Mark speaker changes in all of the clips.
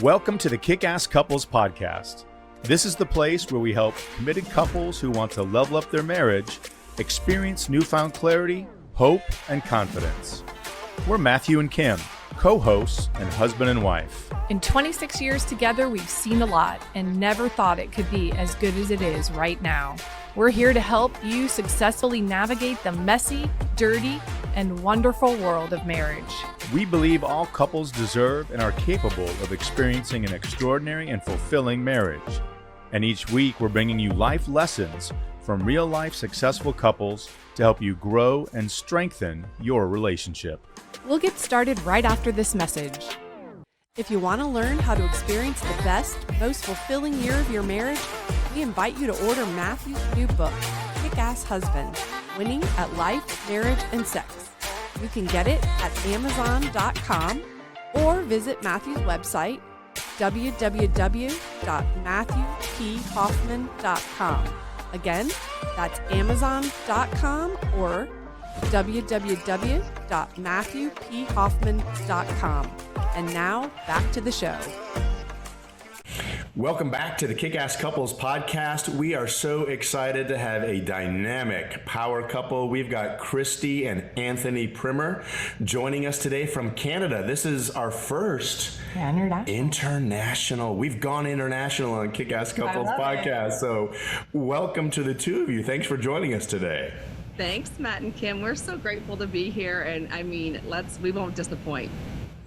Speaker 1: Welcome to the Kickass Couples Podcast. This is the place where we help committed couples who want to level up their marriage experience newfound clarity, hope, and confidence. We're Matthew and Kim, co-hosts and husband and wife.
Speaker 2: In 26 years together, we've seen a lot and never thought it could be as good as it is right now. We're here to help you successfully navigate the messy, dirty, and wonderful world of marriage.
Speaker 1: We believe all couples deserve and are capable of experiencing an extraordinary and fulfilling marriage. And each week, we're bringing you life lessons from real-life successful couples to help you grow and strengthen your relationship.
Speaker 2: We'll get started right after this message.
Speaker 3: If you want to learn how to experience the best, most fulfilling year of your marriage, we invite you to order Matthew's new book, Kickass Husband, Winning at Life, Marriage, and Sex. You can get it at Amazon.com or visit Matthew's website, www.matthewphoffman.com. Again, that's Amazon.com or www.matthewphoffman.com. And now, back to the show.
Speaker 4: Welcome back to the Kickass Couples Podcast. We are so excited to have a dynamic power couple. We've got Christy and Anthony Primmer joining us today from Canada. This is our first international. We've gone international on Kickass Couples Podcast. So welcome to the two of you. Thanks for joining us today.
Speaker 5: Thanks, Matt and Kim. We're so grateful to be here. And I mean, we won't disappoint.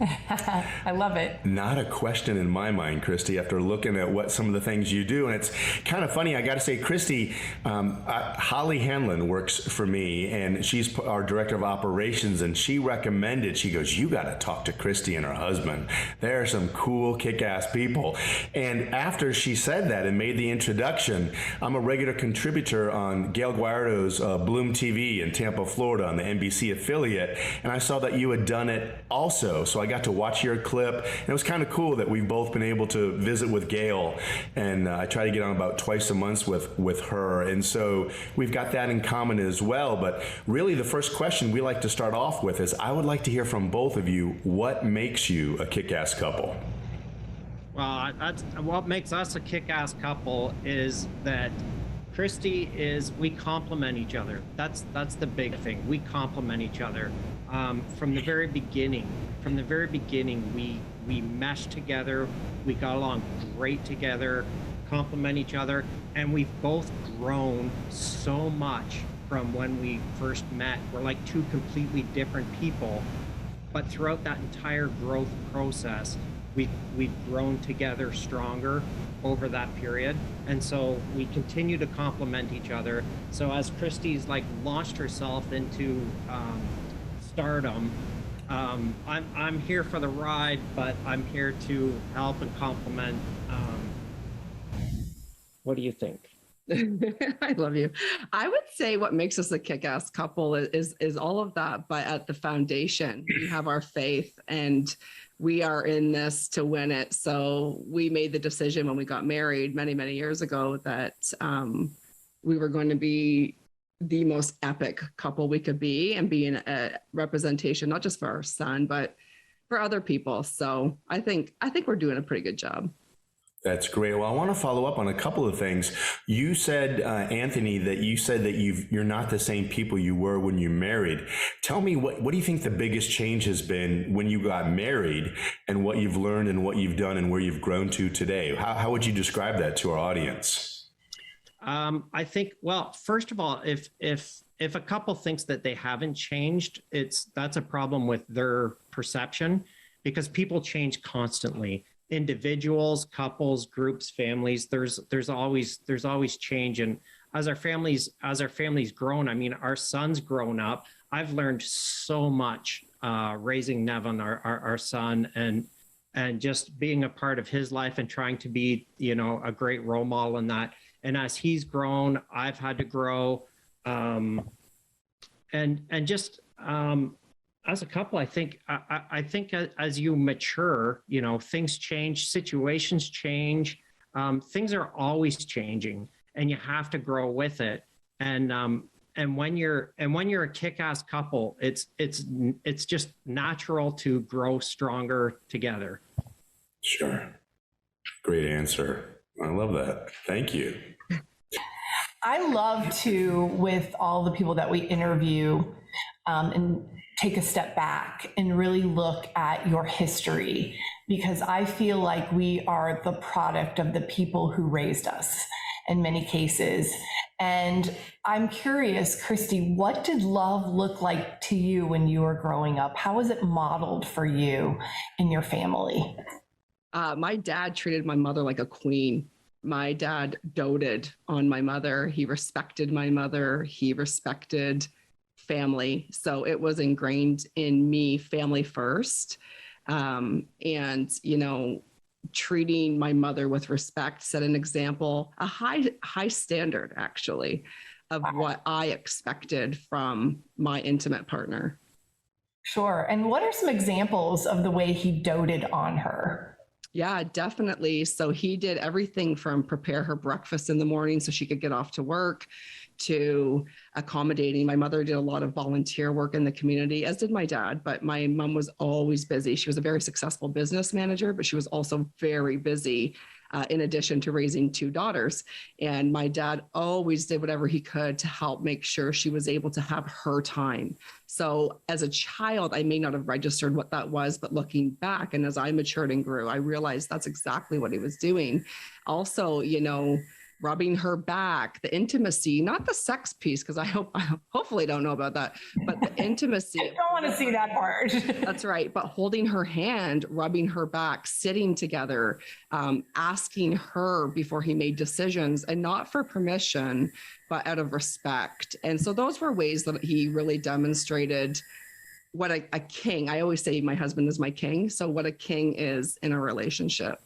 Speaker 2: I love it.
Speaker 4: Not a question in my mind, Christy, after looking at what some of the things you do. And it's kind of funny. I got to say, Christy, Holly Hanlon works for me, and she's our director of operations. And she recommended, she goes, you got to talk to Christy and her husband. They're some cool, kick-ass people. And after she said that and made the introduction, I'm a regular contributor on Gail Guardo's Bloom TV in Tampa, Florida on the NBC affiliate. And I saw that you had done it also. So I got to watch your clip, and it was kind of cool that we've both been able to visit with Gail, and I try to get on about twice a month with her, and so we've got that in common as well. But really the first question we like to start off with is, I would like to hear from both of you, what makes you a kick-ass couple?
Speaker 6: Well, that's what makes us a kick-ass couple is that Christy we complement each other. That's the big thing. We complement each other. From the very beginning, we meshed together. We got along great together, complement each other, and we've both grown so much from when we first met. We're like two completely different people, but throughout that entire growth process, we've grown together stronger over that period, and so we continue to complement each other. So as Christy's launched herself into stardom, I'm here for the ride, but I'm here to help and complement. What do you think?
Speaker 5: I love you. I would say what makes us a kick-ass couple is all of that, but at the foundation, we have our faith, and we are in this to win it. So we made the decision when we got married many, many years ago that we were going to be the most epic couple we could be, and be a representation, not just for our son, but for other people. So I think we're doing a pretty good job.
Speaker 4: That's great. Well, I want to follow up on a couple of things. You said, Anthony, that you're not the same people you were when you married. Tell me, what do you think the biggest change has been when you got married, and what you've learned and what you've done and where you've grown to today? How would you describe that to our audience?
Speaker 6: I think, well, first of all, if a couple thinks that they haven't changed, that's a problem with their perception, because people change constantly. Individuals, couples, groups, families, there's always change. And as our families grown, I mean, our son's grown up. I've learned so much raising Nevin, our son, and just being a part of his life and trying to be, a great role model in that. And as he's grown, I've had to grow. And just as a couple, I think as you mature, things change, situations change, things are always changing, and you have to grow with it. And when you're a kick-ass couple, it's just natural to grow stronger together.
Speaker 4: Sure. Great answer. I love that. Thank you.
Speaker 7: I love to, with all the people that we interview, and take a step back and really look at your history, because I feel like we are the product of the people who raised us in many cases. And I'm curious, Christy, what did love look like to you when you were growing up? How was it modeled for you in your family?
Speaker 5: My dad treated my mother like a queen. My dad doted on my mother. He respected my mother. He respected family. So it was ingrained in me, family first. And, treating my mother with respect set an example, a high standard, actually, of what I expected from my intimate partner.
Speaker 7: Sure. And what are some examples of the way he doted on her?
Speaker 5: Yeah, definitely. So he did everything from prepare her breakfast in the morning so she could get off to work, to accommodating. My mother did a lot of volunteer work in the community, as did my dad, but my mom was always busy. She was a very successful business manager, but she was also very busy in addition to raising two daughters. And my dad always did whatever he could to help make sure she was able to have her time. So as a child, I may not have registered what that was, but looking back and as I matured and grew, I realized that's exactly what he was doing. Also, rubbing her back, the intimacy, not the sex piece, because I hopefully don't know about that, but the intimacy.
Speaker 7: I don't want to see that part.
Speaker 5: That's right. But holding her hand, rubbing her back, sitting together, asking her before he made decisions, and not for permission, but out of respect. And so those were ways that he really demonstrated what a king, I always say my husband is my king. So what a king is in a relationship.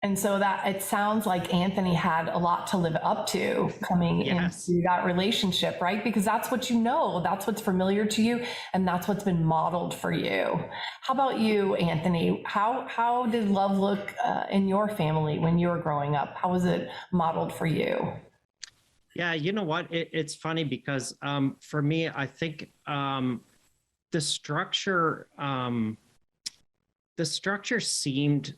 Speaker 7: And so that it sounds like Anthony had a lot to live up to coming into that relationship, right? Because that's what you know, that's what's familiar to you, and that's what's been modeled for you. How about you, Anthony? How did love look in your family when you were growing up? How was it modeled for you?
Speaker 6: Yeah, you know what? It's funny because for me, I think the structure seemed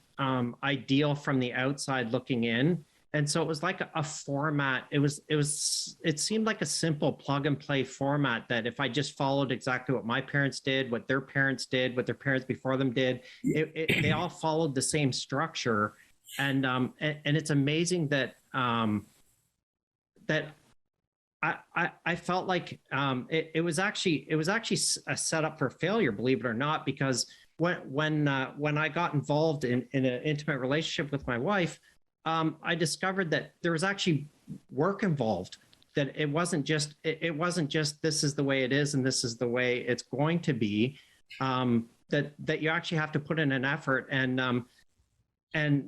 Speaker 6: ideal from the outside looking in. And so it was like a format. It seemed like a simple plug and play format that if I just followed exactly what my parents did, what their parents did, what their parents before them did, they all followed the same structure. And it's amazing that, that I felt like it was actually a setup for failure, believe it or not, because when I got involved in an intimate relationship with my wife, I discovered that there was actually work involved. That it wasn't just this is the way it is and this is the way it's going to be. That you actually have to put in an effort, and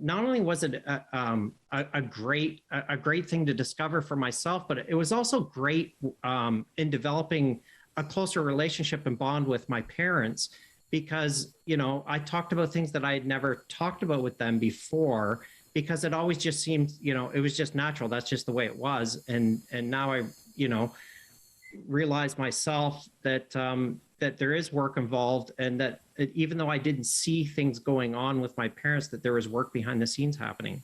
Speaker 6: not only was it a great thing to discover for myself, but it was also great in developing a closer relationship and bond with my parents. Because, I talked about things that I had never talked about with them before, because it always just seemed, it was just natural. That's just the way it was. And now I, realize myself that, that there is work involved, and that even though I didn't see things going on with my parents, that there was work behind the scenes happening.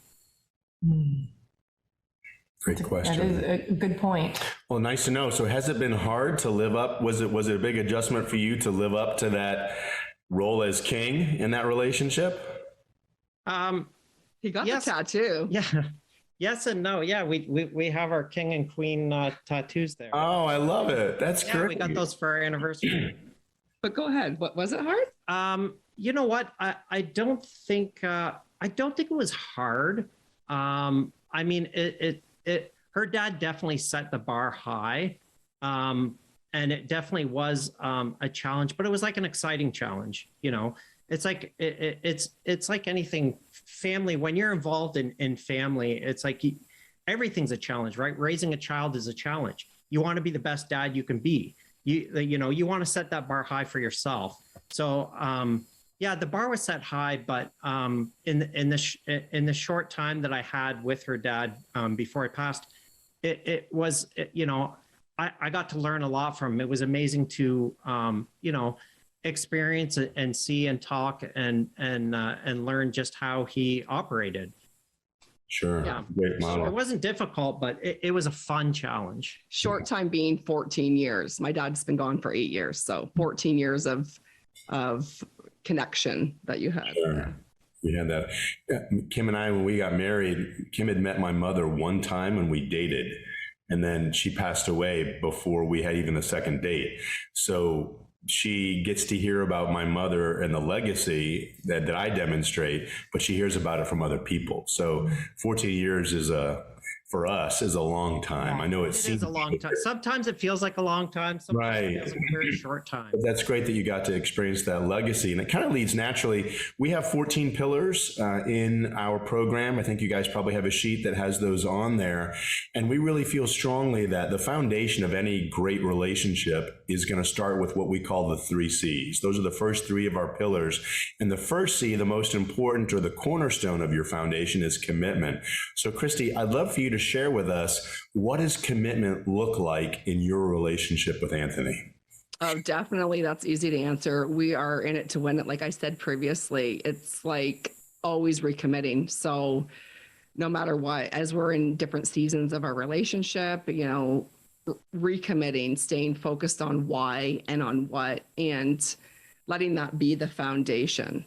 Speaker 4: Great question.
Speaker 7: That is a good point.
Speaker 4: Well, nice to know. So has it been hard to live up? Was it a big adjustment for you to live up to that role as king in that relationship?
Speaker 5: He got the tattoo.
Speaker 6: Yeah. Yes and no. Yeah, we have our king and queen tattoos there.
Speaker 4: Oh, I love it. That's great.
Speaker 6: We got those for our anniversary.
Speaker 5: But go ahead. What was it hard?
Speaker 6: You know what? I don't think it was hard. I mean, her dad definitely set the bar high. And it definitely was a challenge, but it was like an exciting challenge. It's like, it's like anything family. When you're involved in family, it's like everything's a challenge, right? Raising a child is a challenge. You want to be the best dad you can be. You want to set that bar high for yourself. So, yeah, the bar was set high, but in the short time that I had with her dad before I passed, it was, I got to learn a lot from him. It was amazing to, experience and see and talk and learn just how he operated.
Speaker 4: Sure.
Speaker 5: Yeah.
Speaker 4: Great model.
Speaker 6: It wasn't difficult, but it was a fun challenge.
Speaker 5: Short time being 14 years. My dad's been gone for 8 years. So 14 years of connection that you had.
Speaker 4: Sure. We had that. Kim and I, when we got married, Kim had met my mother one time when we dated, and then she passed away before we had even the second date. So she gets to hear about my mother and the legacy that I demonstrate, but she hears about it from other people. So 14 years for us is a long time. I know it seems
Speaker 6: a long time. Sometimes it feels like a long time. Sometimes it feels like a very short time.
Speaker 4: But that's great that you got to experience that legacy. And it kind of leads naturally. We have 14 pillars in our program. I think you guys probably have a sheet that has those on there. And we really feel strongly that the foundation of any great relationship is going to start with what we call the 3 C's. Those are the first 3 of our pillars. And the first C, the most important or the cornerstone of your foundation, is commitment. So Christy, I'd love for you to share with us, what does commitment look like in your relationship with Anthony?
Speaker 5: Oh, definitely. That's easy to answer. We are in it to win it. Like I said previously, it's like always recommitting. So no matter what, as we're in different seasons of our relationship, recommitting, staying focused on why and on what, and letting that be the foundation.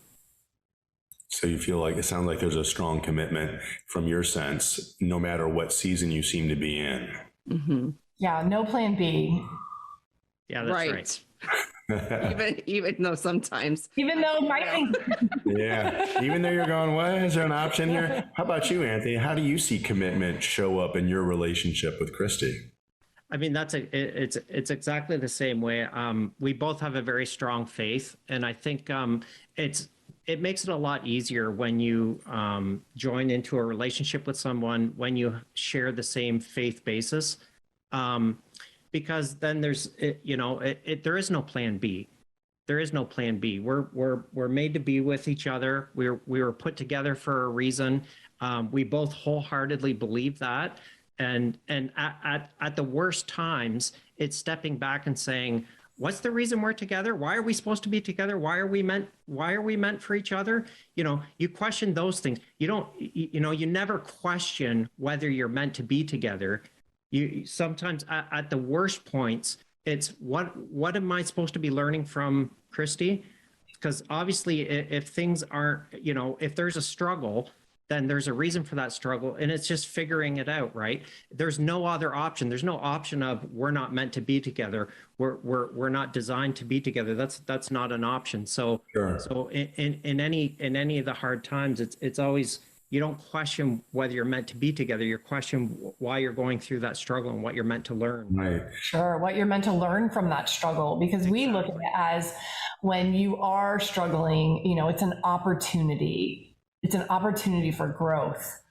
Speaker 4: So you feel like, it sounds like there's a strong commitment from your sense, no matter what season you seem to be in.
Speaker 5: Mm-hmm.
Speaker 7: Yeah, no plan B.
Speaker 6: Yeah, that's right.
Speaker 5: even though sometimes.
Speaker 7: Even though my thing.
Speaker 4: Yeah, even though you're going, what? Is there an option here? How about you, Anthony? How do you see commitment show up in your relationship with Christy?
Speaker 6: I mean, it's exactly the same way. We both have a very strong faith, and I think it makes it a lot easier when you join into a relationship with someone, when you share the same faith basis, because then there is no plan B. There is no plan B. We're made to be with each other. We were put together for a reason. We both wholeheartedly believe that. And at the worst times, it's stepping back and saying, what's the reason we're together? Why are we supposed to be together? Why are we meant for each other? You question those things. You never question whether you're meant to be together. You sometimes at the worst points, it's what am I supposed to be learning from Christy? Because obviously if things aren't, if there's a struggle, then there's a reason for that struggle, and it's just figuring it out, right? There's no other option. There's no option of we're not meant to be together. We're not designed to be together. That's not an option. So
Speaker 4: sure.
Speaker 6: So in any of the hard times, it's always, you don't question whether you're meant to be together. You question why you're going through that struggle and what you're meant to learn.
Speaker 4: Right.
Speaker 7: Sure, what you're meant to learn from that struggle, because we look at it as when you are struggling, it's an opportunity. It's an opportunity for growth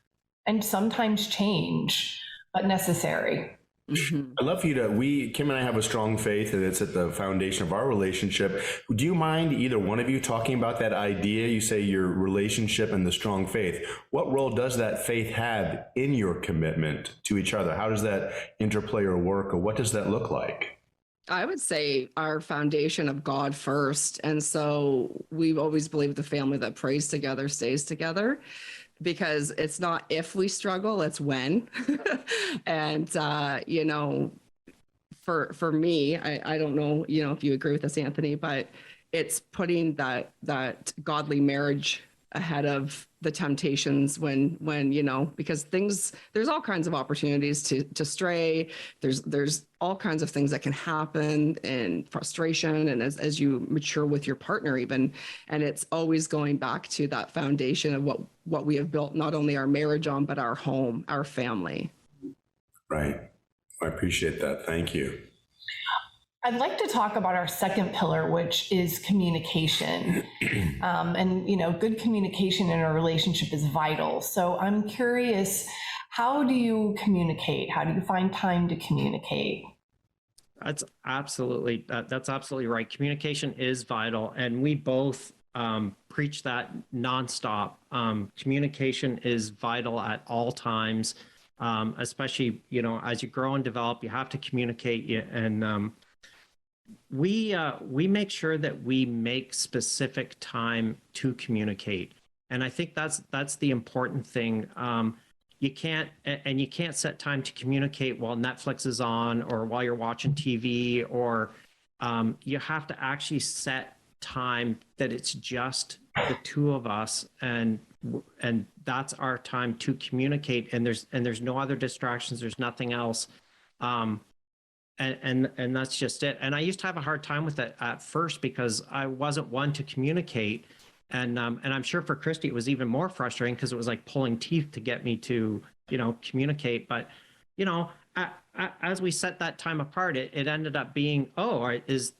Speaker 7: and sometimes change, but necessary.
Speaker 5: Mm-hmm.
Speaker 4: I'd love for you Kim and I have a strong faith, and it's at the foundation of our relationship. Do you mind either one of you talking about that idea? You say your relationship and the strong faith. What role does that faith have in your commitment to each other? How does that interplay or work, or what does that look like?
Speaker 5: I would say our foundation of God first. And so we've always believed the family that prays together stays together, because it's not if we struggle, it's when. And, for me, I don't know, if you agree with this, Anthony, but it's putting that godly marriage ahead of the temptations when because there's all kinds of opportunities to stray. There's all kinds of things that can happen, and frustration, and as you mature with your partner even, and it's always going back to that foundation of what we have built, not only our marriage on, but our home, our family. Right.
Speaker 4: I appreciate that. Thank you.
Speaker 7: I'd like to talk about our second pillar, which is communication. And good communication in a relationship is vital. So I'm curious, how do you communicate? How do you find time to communicate?
Speaker 6: That's absolutely right. Communication is vital, and we both preach that nonstop. Communication is vital at all times, especially as you grow and develop. You have to communicate, and we make sure that we make specific time to communicate. And I think that's the important thing. you can't set time to communicate while Netflix is on or while you're watching TV, or you have to actually set time that it's just the two of us, and that's our time to communicate, and there's no other distractions, there's nothing else. And that's just it. And I used to have a hard time with it at first because I wasn't one to communicate. And I'm sure for Christy, it was even more frustrating because it was like pulling teeth to get me to, communicate. But, as we set that time apart, it ended up being, is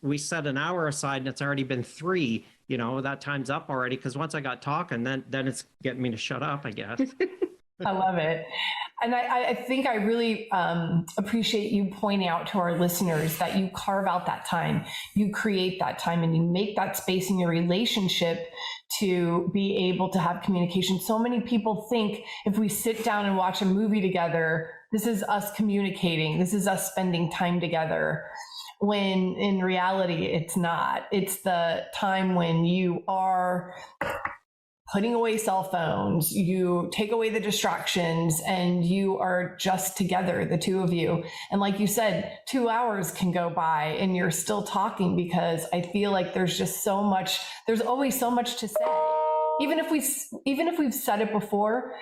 Speaker 6: we set an hour aside and it's already been 3, that time's up already. Because once I got talking, then it's getting me to shut up, I guess.
Speaker 7: I love it. And I think I really appreciate you pointing out to our listeners that you carve out that time, you create that time, and you make that space in your relationship to be able to have communication. So many people think if we sit down and watch a movie together, this is us communicating, this is us spending time together, when in reality, it's not. It's the time when you are putting away cell phones, you take away the distractions, and you are just together, the two of you. And like you said, 2 hours can go by and you're still talking, because I feel like there's always so much to say. Even if we've said it before,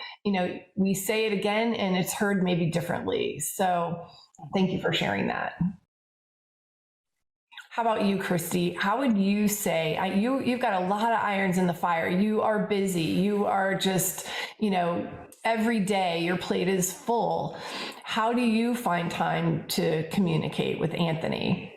Speaker 7: we say it again and it's heard maybe differently. So thank you for sharing that. How about you, Christy? How would you say, you've got a lot of irons in the fire. You are busy. You are just, every day your plate is full. How do you find time to communicate with Anthony?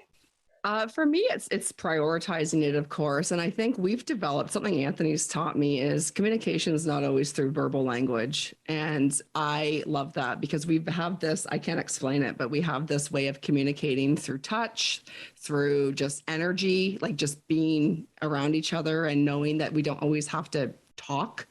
Speaker 5: For me, it's prioritizing it, of course. And I think we've developed something Anthony's taught me is communication is not always through verbal language. And I love that because we have this, I can't explain it, but we have this way of communicating through touch, through just energy, like just being around each other and knowing that we don't always have to talk.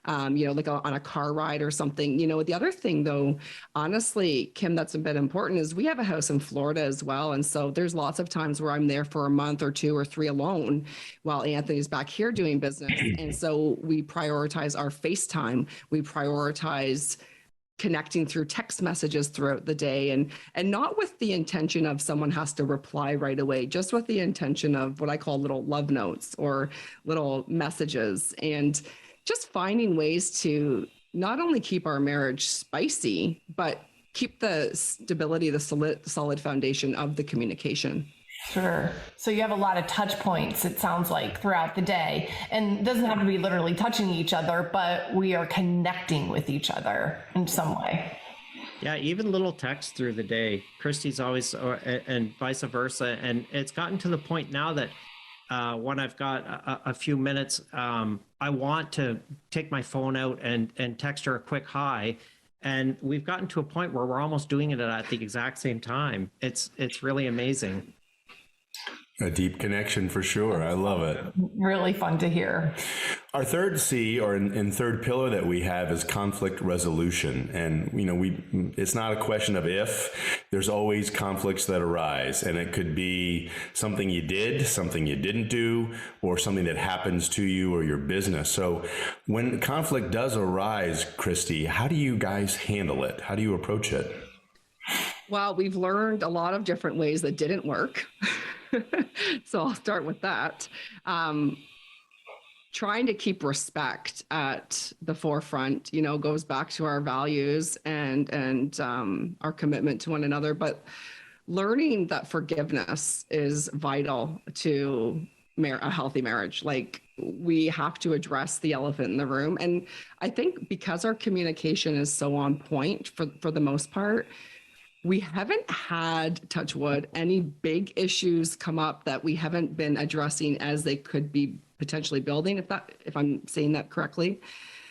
Speaker 5: Like on a car ride or something. The other thing, though, honestly, Kim, that's a bit important is we have a house in Florida as well. And so there's lots of times where I'm there for a month or 2 or 3 alone while Anthony's back here doing business. And so we prioritize our FaceTime. We prioritize connecting through text messages throughout the day, and not with the intention of someone has to reply right away, just with the intention of what I call little love notes or little messages, and just finding ways to not only keep our marriage spicy, but keep the stability, the solid foundation of the communication.
Speaker 7: Sure. So you have a lot of touch points, it sounds like, throughout the day. And it doesn't have to be literally touching each other, but we are connecting with each other in some way.
Speaker 6: Yeah, even little texts through the day. Christy's always, and vice versa. And it's gotten to the point now that when I've got a few minutes, I want to take my phone out and text her a quick hi. And we've gotten to a point where we're almost doing it at the exact same time. It's really amazing.
Speaker 4: A deep connection for sure. I love it.
Speaker 7: Really fun to hear.
Speaker 4: Our third C, or in third pillar that we have, is conflict resolution. And, it's not a question of if, there's always conflicts that arise. And it could be something you did, something you didn't do, or something that happens to you or your business. So when conflict does arise, Christy, how do you guys handle it? How do you approach it?
Speaker 5: Well, we've learned a lot of different ways that didn't work. So I'll start with that. Trying to keep respect at the forefront, goes back to our values and our commitment to one another. But learning that forgiveness is vital to a healthy marriage. Like, we have to address the elephant in the room. And I think because our communication is so on point for the most part, we haven't had, touch wood, any big issues come up that we haven't been addressing as they could be potentially building, if I'm saying that correctly.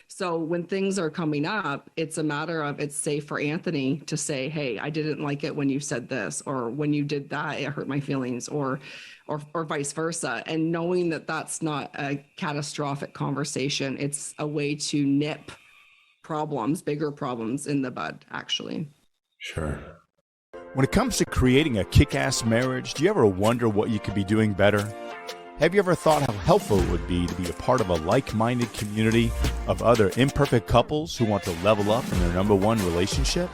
Speaker 5: So when things are coming up, it's a matter of, it's safe for Anthony to say, hey, I didn't like it when you said this, or when you did that, it hurt my feelings, or vice versa. And knowing that that's not a catastrophic conversation, it's a way to nip bigger problems in the bud, actually.
Speaker 4: Sure.
Speaker 1: When it comes to creating a kick-ass marriage, do you ever wonder what you could be doing better? Have you ever thought how helpful it would be to be a part of a like-minded community of other imperfect couples who want to level up in their number one relationship?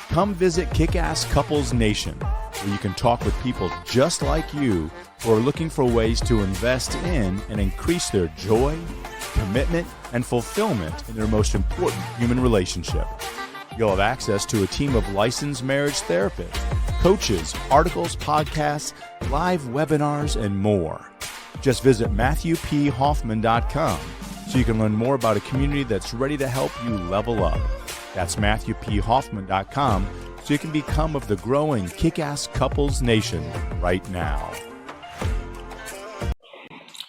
Speaker 1: Come visit Kickass Couples Nation, where you can talk with people just like you who are looking for ways to invest in and increase their joy, commitment, and fulfillment in their most important human relationship. You'll have access to a team of licensed marriage therapists, coaches, articles, podcasts, live webinars, and more. Just visit MatthewPHoffman.com so you can learn more about a community that's ready to help you level up. That's MatthewPHoffman.com so you can become of the growing Kickass Couples Nation right now.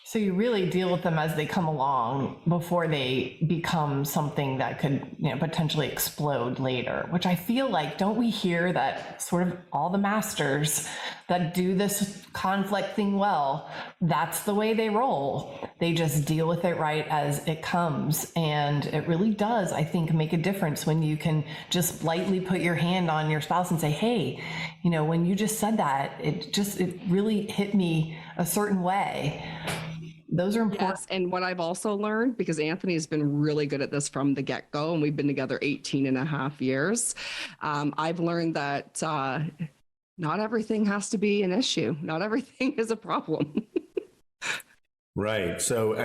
Speaker 7: So you really deal with them as they come along before they become something that could, potentially explode later, which I feel like, don't we hear that sort of all the masters that do this conflict thing well, that's the way they roll. They just deal with it right as it comes. And it really does, I think, make a difference when you can just lightly put your hand on your spouse and say, hey, when you just said that, it really hit me a certain way. Those are important.
Speaker 5: Yes, and what I've also learned, because Anthony has been really good at this from the get-go, and we've been together 18 and a half years, I've learned that not everything has to be an issue. Not everything is a problem.
Speaker 4: Right. So,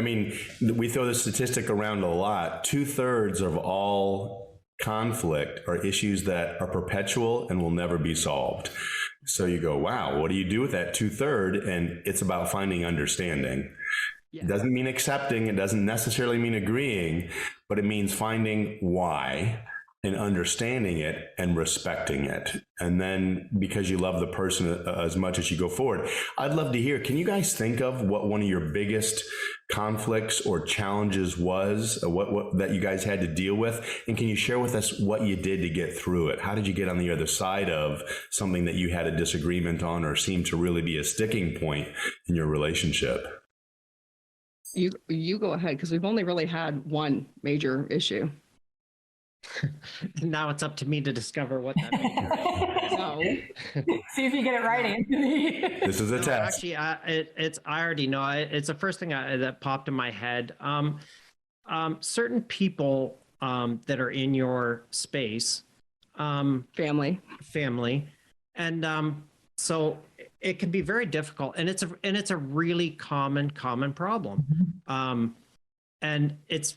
Speaker 4: we throw the statistic around a lot. 2/3 of all conflict are issues that are perpetual and will never be solved. So you go, wow, what do you do with that 2/3? And it's about finding understanding. It doesn't mean accepting. It doesn't necessarily mean agreeing, but it means finding why and understanding it and respecting it. And then because you love the person as much as you go forward, I'd love to hear, can you guys think of what one of your biggest conflicts or challenges was, what that you guys had to deal with? And can you share with us what you did to get through it? How did you get on the other side of something that you had a disagreement on or seemed to really be a sticking point in your relationship?
Speaker 5: You go ahead, because we've only really had one major issue.
Speaker 6: Now it's up to me to discover what that is.
Speaker 5: So,
Speaker 7: see if you get it right, Anthony.
Speaker 4: This is a test.
Speaker 6: Actually, I already know. It's the first thing that popped in my head. Certain people that are in your space,
Speaker 5: family, and so it can be very difficult, and it's a really common problem.
Speaker 6: And it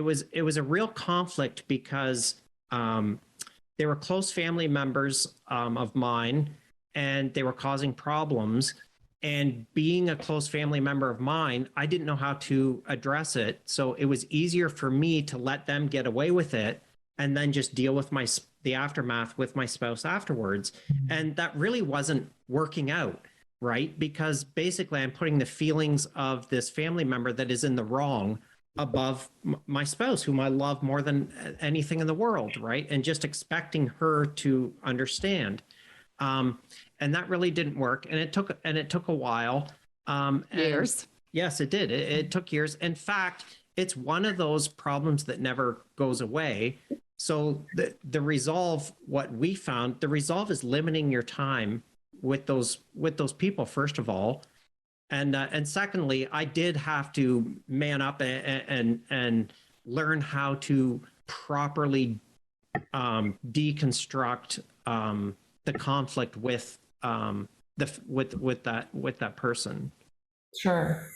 Speaker 6: was a real conflict because they were close family members of mine, and they were causing problems. And being a close family member of mine, I didn't know how to address it. So it was easier for me to let them get away with it and then just deal with the aftermath with my spouse afterwards. And that really wasn't working out. Right? Because basically I'm putting the feelings of this family member that is in the wrong above my spouse, whom I love more than anything in the world. Right? And just expecting her to understand. And that really didn't work. And it took a while.
Speaker 5: Years.
Speaker 6: Yes, it did. It took years. In fact, it's one of those problems that never goes away. So the resolve, what we found, the resolve is limiting your time with those people, first of all, and secondly, I did have to man up and learn how to properly deconstruct the conflict with that person.
Speaker 7: Sure.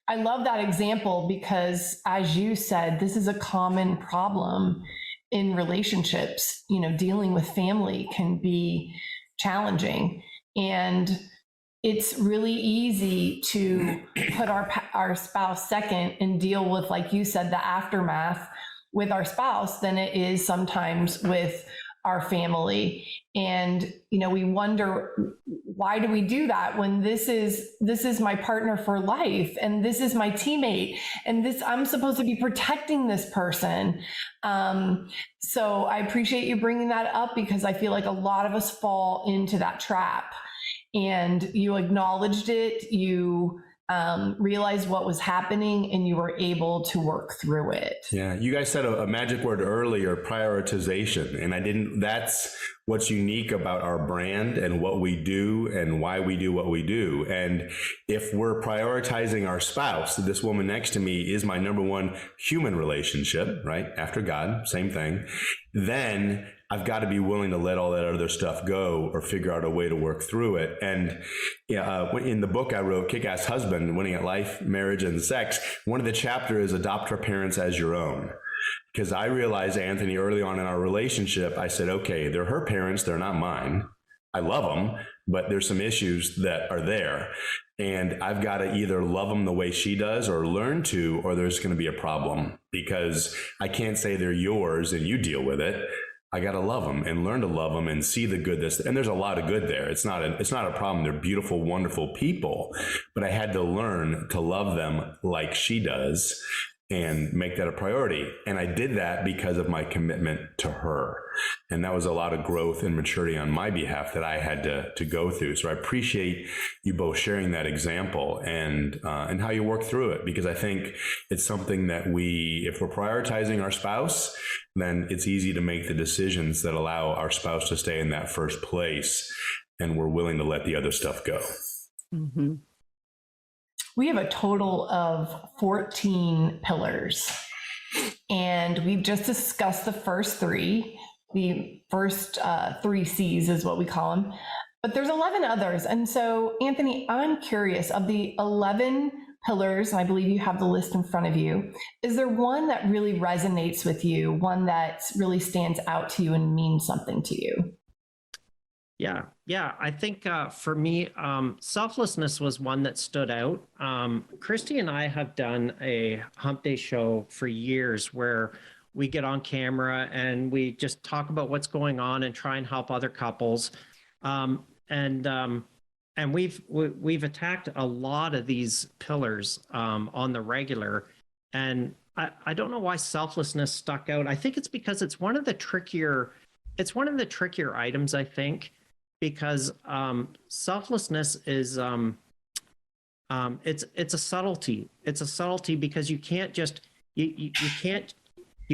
Speaker 7: I love that example because, as you said, this is a common problem in relationships. Dealing with family can be challenging. And it's really easy to put our spouse second and deal with, like you said, the aftermath with our spouse than it is sometimes with our family. And, we wonder, why do we do that when this is my partner for life and this is my teammate and I'm supposed to be protecting this person. So I appreciate you bringing that up because I feel like a lot of us fall into that trap. And you acknowledged it, you realized what was happening, and you were able to work through it.
Speaker 4: Yeah. You guys said a magic word earlier, prioritization. And that's what's unique about our brand and what we do and why we do what we do. And if we're prioritizing our spouse, this woman next to me is my number one human relationship, right? After God, same thing. Then I've got to be willing to let all that other stuff go or figure out a way to work through it. And in the book I wrote, Kickass Husband, Winning at Life, Marriage, and Sex, one of the chapters is adopt our parents as your own. Because I realized, Anthony, early on in our relationship, I said, okay, they're her parents, they're not mine. I love them, but there's some issues that are there. And I've got to either love them the way she does or learn to, or there's going to be a problem, because I can't say they're yours and you deal with it. I got to love them and learn to love them and see the good. And there's a lot of good there. It's not a problem. They're beautiful, wonderful people, but I had to learn to love them like she does and make that a priority. And I did that because of my commitment to her. And that was a lot of growth and maturity on my behalf that I had to go through. So I appreciate you both sharing that example and how you work through it, because I think it's something that if we're prioritizing our spouse, then it's easy to make the decisions that allow our spouse to stay in that first place, and we're willing to let the other stuff go.
Speaker 5: Mm-hmm.
Speaker 7: We have a total of 14 pillars, and we've just discussed the first three. The first 3 C's is what we call them, but there's 11 others. And so, Anthony, I'm curious, of the 11 pillars, and I believe you have the list in front of you, is there one that really resonates with you, one that really stands out to you and means something to you?
Speaker 6: Yeah. I think for me, selflessness was one that stood out. Christy and I have done a hump day show for years where we get on camera and we just talk about what's going on and try and help other couples. And we've attacked a lot of these pillars on the regular. And I don't know why selflessness stuck out. I think it's because it's one of the trickier items, I think. Because selflessness is it's a subtlety. It's a subtlety because you can't just you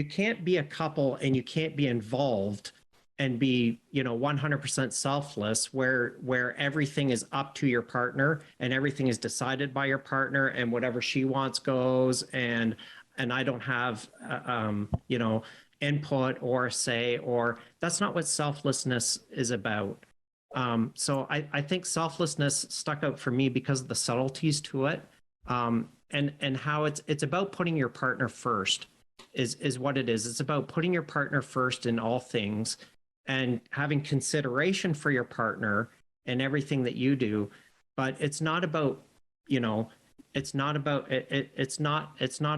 Speaker 6: can't be a couple and you can't be involved and be 100% selfless where everything is up to your partner and everything is decided by your partner and whatever she wants goes and I don't have input or say, or that's not what selflessness is about. So I think selflessness stuck out for me because of the subtleties to it, and how it's about putting your partner first is what it is. It's about putting your partner first in all things and having consideration for your partner in everything that you do. But it's not about, it's not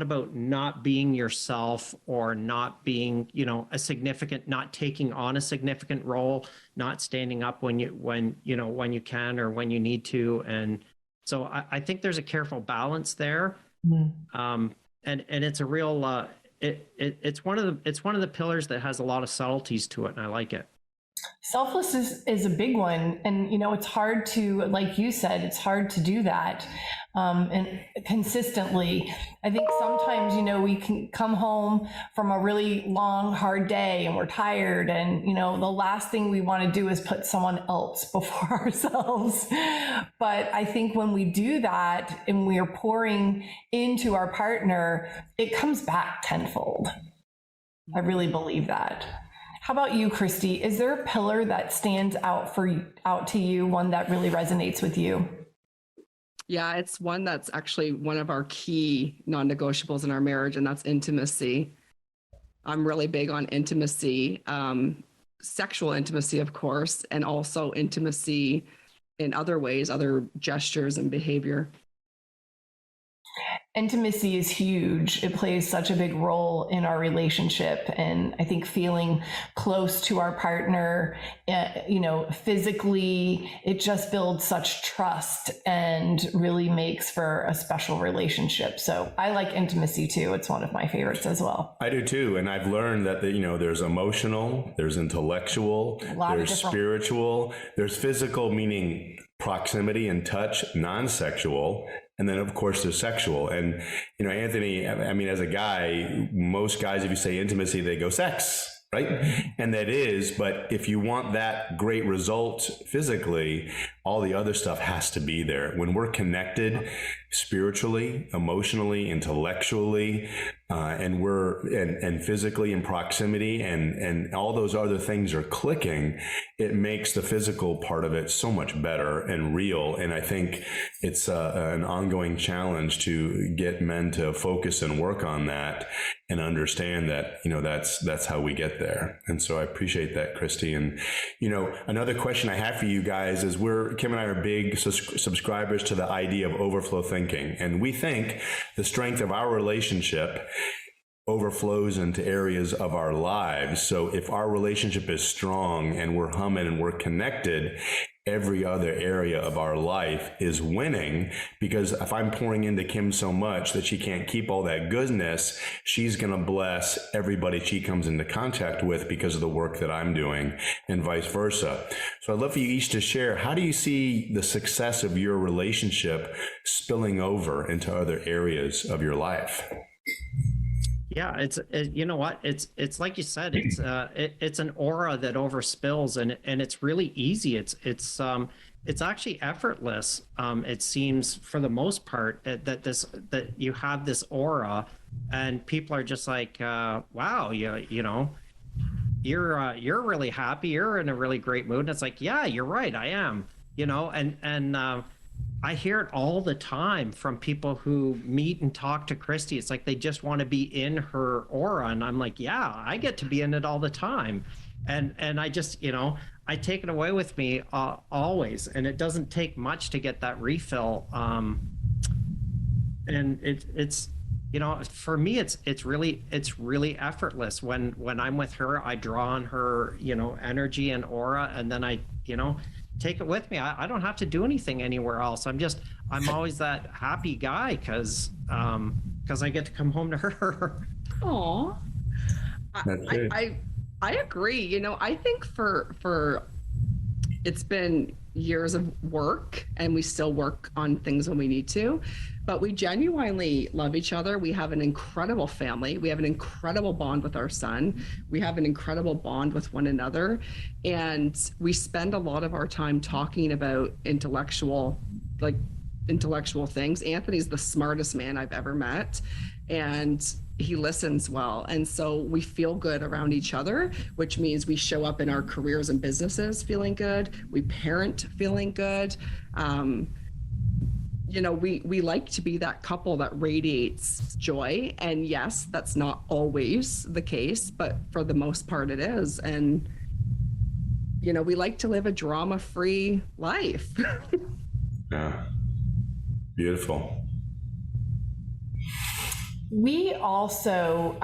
Speaker 6: about not being yourself or not being, not taking on a significant role, not standing up when you can or when you need to. And so I think there's a careful balance there. Mm-hmm. And it's a real, it's one of the pillars that has a lot of subtleties to it. And I like it.
Speaker 7: Selfless is a big one. And, it's hard to, like you said, it's hard to do that. And consistently, I think sometimes, we can come home from a really long, hard day and we're tired. And, the last thing we want to do is put someone else before ourselves. But I think when we do that and we are pouring into our partner, it comes back tenfold. I really believe that. How about you, Christy? Is there a pillar that stands out to you, one that really resonates with you?
Speaker 5: Yeah, it's one that's actually one of our key non-negotiables in our marriage, and that's intimacy. I'm really big on intimacy, sexual intimacy, of course, and also intimacy in other ways, other gestures and behavior.
Speaker 7: Intimacy is huge. It plays such a big role in our relationship. And I think feeling close to our partner, physically, it just builds such trust and really makes for a special relationship. So I like intimacy too. It's one of my favorites as well.
Speaker 4: I do too. And I've learned that, there's emotional, there's intellectual, there's spiritual, there's physical, meaning proximity and touch, non-sexual, And then, of course, there's sexual. And, Anthony, I mean, as a guy, most guys, if you say intimacy, they go sex, right? And that is, but if you want that great result physically, all the other stuff has to be there. When we're connected spiritually, emotionally, intellectually, and physically in proximity, and all those other things are clicking, it makes the physical part of it so much better and real. And I think it's an ongoing challenge to get men to focus and work on that and understand that, that's how we get there. And so I appreciate that, Christy. And, another question I have for you guys is Kim and I are big subscribers to the idea of overflow thinking. And we think the strength of our relationship overflows into areas of our lives. So if our relationship is strong and we're humming and we're connected, every other area of our life is winning, because if I'm pouring into Kim so much that she can't keep all that goodness, she's going to bless everybody she comes into contact with because of the work that I'm doing, and vice versa. So I'd love for you each to share, how do you see the success of your relationship spilling over into other areas of your life?
Speaker 6: Yeah, you know what? It's like you said, it's an aura that overspills, and it's really easy. It's actually effortless. It seems, for the most part, that you have this aura, and people are just like, wow, you're really happy. You're in a really great mood. And it's like, yeah, you're right, I am. And I hear it all the time from people who meet and talk to Christy. It's like they just want to be in her aura. And I'm like, yeah, I get to be in it all the time. And I just, I take it away with me always. And it doesn't take much to get that refill. And it's for me, it's really effortless. When I'm with her, I draw on her, energy and aura. And then I, take it with me. I don't have to do anything anywhere else. I'm always that happy guy because I get to come home to her.
Speaker 5: Aw. I agree. I think for it's been years of work, and we still work on things when we need to, but we genuinely love each other. We have an incredible family. We have an incredible bond with our son. We have an incredible bond with one another. And we spend a lot of our time talking about intellectual things. Anthony's the smartest man I've ever met, and he listens well. And so we feel good around each other, which means we show up in our careers and businesses feeling good. We parent feeling good. We like to be that couple that radiates joy. And yes, that's not always the case, but for the most part it is. And, we like to live a drama-free life.
Speaker 4: Yeah. Beautiful.
Speaker 7: We also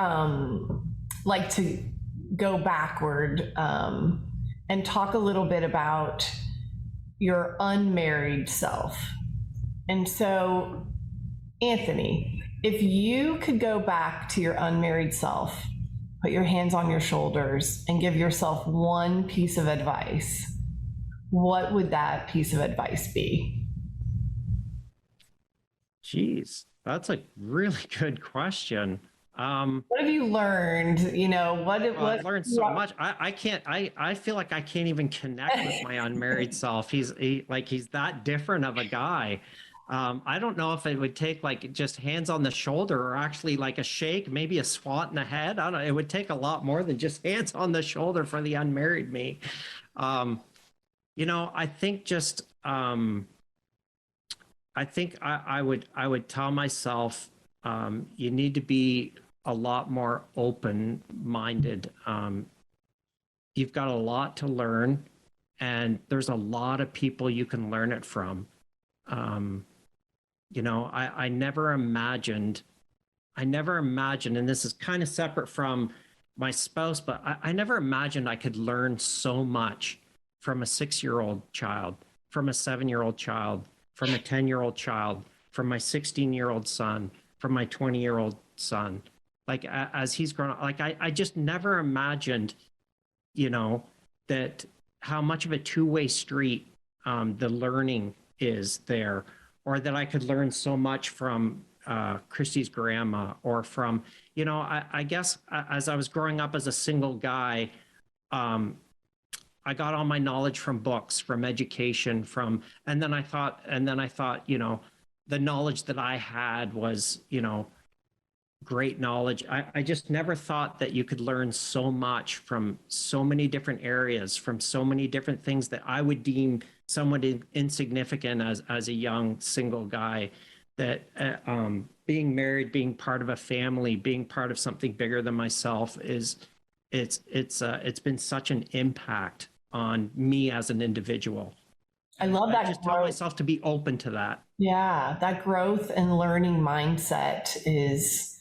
Speaker 7: like to go backward and talk a little bit about your unmarried self. And so, Anthony, if you could go back to your unmarried self, put your hands on your shoulders, and give yourself one piece of advice, what would that piece of advice be?
Speaker 6: Jeez, that's a really good question.
Speaker 7: What have you learned?
Speaker 6: I've learned so much. I feel like I can't even connect with my unmarried self. He's that different of a guy. I don't know if it would take just hands on the shoulder, or actually like a shake, maybe a swat in the head. I don't know. It would take a lot more than just hands on the shoulder for the unmarried me. I think just, I would tell myself, you need to be a lot more open-minded. You've got a lot to learn, and there's a lot of people you can learn it from. I never imagined, and this is kind of separate from my spouse, but I never imagined I could learn so much from a 6-year-old child, from a 7-year-old child, from a 10-year-old child, from my 16-year-old son, from my 20-year-old son. As he's grown up, I just never imagined, that how much of a two-way street the learning is there, or that I could learn so much from Christy's grandma, or from, I guess as I was growing up as a single guy, I got all my knowledge from books, from education, and then I thought, the knowledge that I had was, great knowledge. I just never thought that you could learn so much from so many different areas, from so many different things that I would deem somewhat insignificant as a young single guy. That being married, being part of a family, being part of something bigger than myself it's been such an impact on me as an individual.
Speaker 7: I love that.
Speaker 6: I just taught myself to be open to that.
Speaker 7: Yeah, that growth and learning mindset is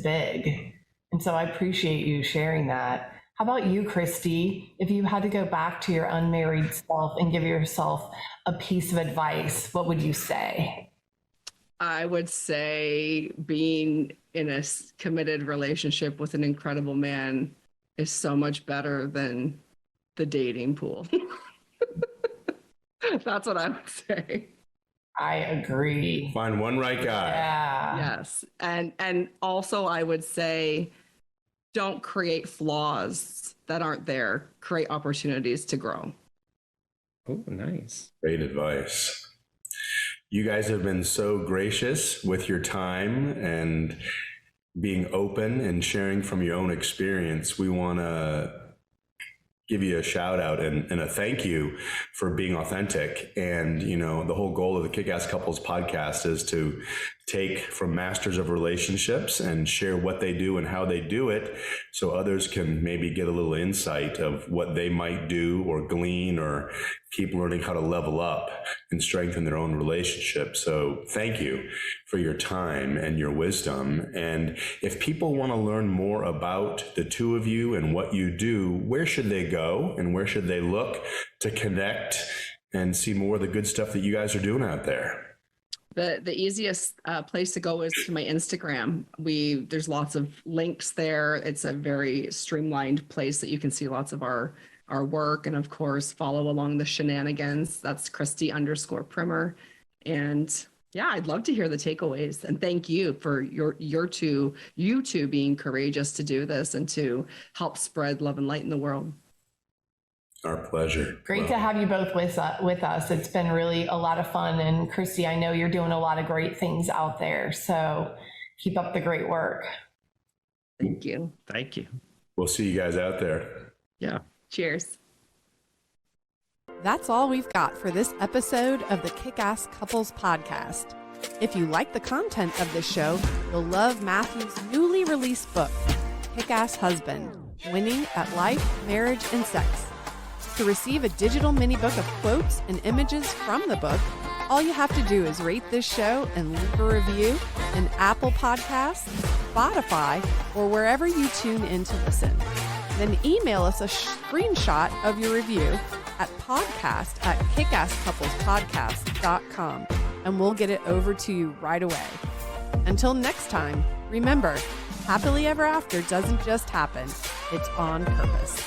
Speaker 7: big. And so I appreciate you sharing that. How about you, Christy? If you had to go back to your unmarried self and give yourself a piece of advice, what would you say?
Speaker 5: I would say being in a committed relationship with an incredible man is so much better than the dating pool. That's what I would say.
Speaker 7: I agree.
Speaker 4: Find one right guy.
Speaker 7: Yeah.
Speaker 5: Yes. And also I would say, don't create flaws that aren't there. Create opportunities to grow.
Speaker 6: Oh, nice.
Speaker 4: Great advice. You guys have been so gracious with your time and being open and sharing from your own experience. We want to give you a shout out and a thank you for being authentic. And, the whole goal of the Kickass Couples podcast is to take from masters of relationships and share what they do and how they do it, so others can maybe get a little insight of what they might do or glean or keep learning how to level up and strengthen their own relationship. So thank you for your time and your wisdom. And if people want to learn more about the two of you and what you do, where should they go and where should they look to connect and see more of the good stuff that you guys are doing out there?
Speaker 5: The easiest place to go is to my Instagram. There's lots of links there. It's a very streamlined place that you can see lots of our work, and of course follow along the shenanigans. That's Christy _Primmer. And yeah, I'd love to hear the takeaways, and thank you for you two being courageous to do this and to help spread love and light in the world.
Speaker 4: Our pleasure.
Speaker 7: Great to have you both with us. It's been really a lot of fun. And Christy, I know you're doing a lot of great things out there. So keep up the great work.
Speaker 5: Thank you.
Speaker 6: Thank you.
Speaker 4: We'll see you guys out there.
Speaker 6: Yeah.
Speaker 5: Cheers.
Speaker 3: That's all we've got for this episode of the Kickass Couples Podcast. If you like the content of this show, you'll love Matthew's newly released book, Kickass Husband, Winning at Life, Marriage, and Sex. To receive a digital mini book of quotes and images from the book, all you have to do is rate this show and leave a review in Apple Podcasts, Spotify, or wherever you tune in to listen. Then email us a screenshot of your review at podcast@kickasscouplespodcast.com, and we'll get it over to you right away. Until next time, remember, happily ever after doesn't just happen, it's on purpose.